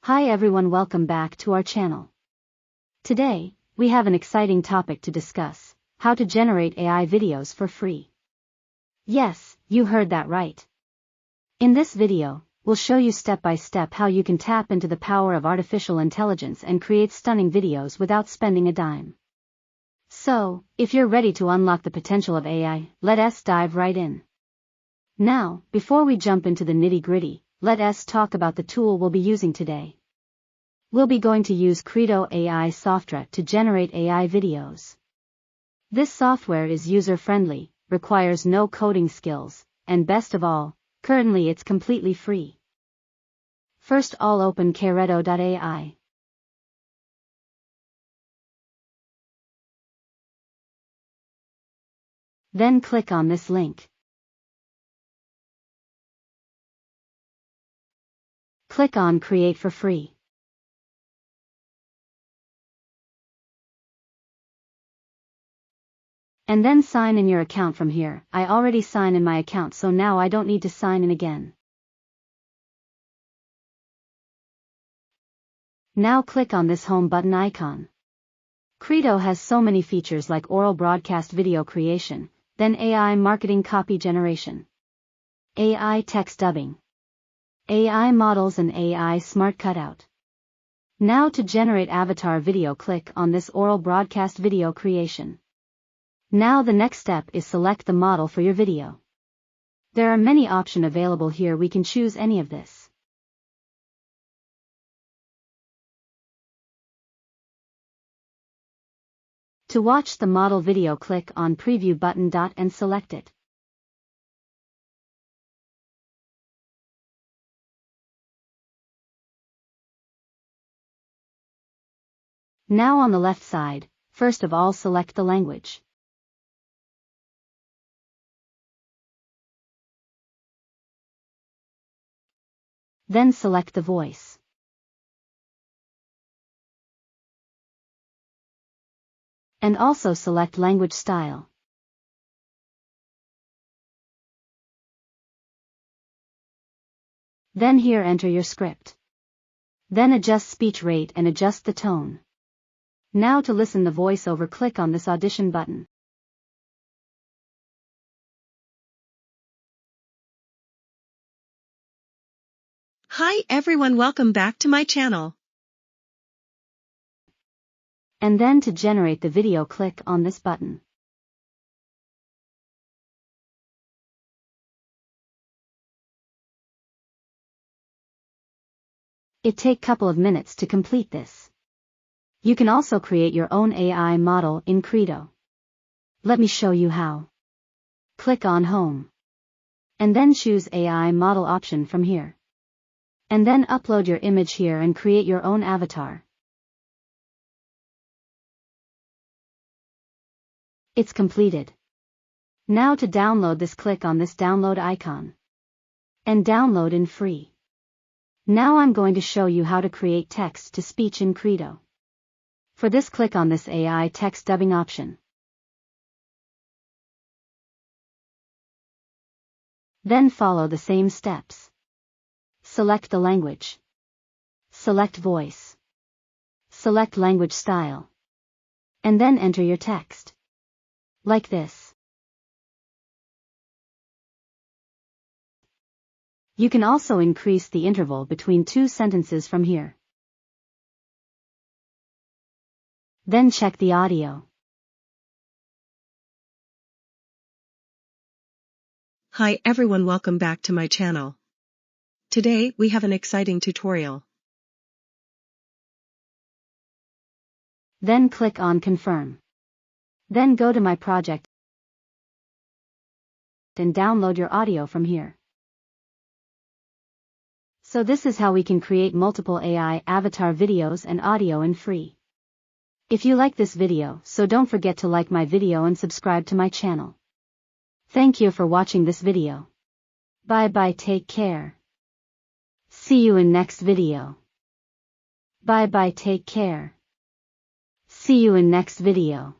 Hi everyone, welcome back to our channel. Today, we have an exciting topic to discuss: how to generate AI videos for free. Yes, you heard that right. In this video, we'll show you step by step how you can tap into the power of artificial intelligence and create stunning videos without spending a dime. So, if you're ready to unlock the potential of AI, let us dive right in. Now, before we jump into the nitty-gritty, let us talk about the tool we'll be using today. We'll be going to use kreado.ai software to generate AI videos. This software is user-friendly, requires no coding skills, and best of all, currently it's completely free. First, I'll open kreado.ai. Then click on this link. Click on Create for Free. And then sign in your account from here. I already signed in my account, so now I don't need to sign in again. Now click on this home button icon. Kreado has so many features like oral broadcast video creation, then AI marketing copy generation, AI text dubbing, AI models and AI smart cutout. Now to generate avatar video, click on this oral broadcast video creation. Now the next step is select the model for your video. There are many options available here, we can choose any of this. To watch the model video, click on Preview button and select it. Now on the left side, first of all select the language. Then select the voice. And also select language style. Then here enter your script. Then adjust speech rate and adjust the tone. Now to listen the voiceover, click on this audition button. Hi everyone, welcome back to my channel. And then to generate the video, click on this button. It take couple of minutes to complete this. You can also create your own AI model in Kreado. Let me show you how. Click on Home. And then choose AI model option from here. And then upload your image here and create your own avatar. It's completed. Now to download this, click on this download icon. And download in free. Now I'm going to show you how to create text to speech in Kreado. For this, click on this AI text dubbing option. Then follow the same steps. Select the language. Select voice. Select language style. And then enter your text. Like this. You can also increase the interval between two sentences from here. Then check the audio. Hi everyone, welcome back to my channel. Today we have an exciting tutorial. Then click on Confirm. Then go to My Project and download your audio from here. So this is how we can create multiple AI avatar videos and audio in free. If you like this video, so don't forget to like my video and subscribe to my channel. Thank you for watching this video. Bye bye, take care. See you in next video. Bye bye, take care. See you in next video.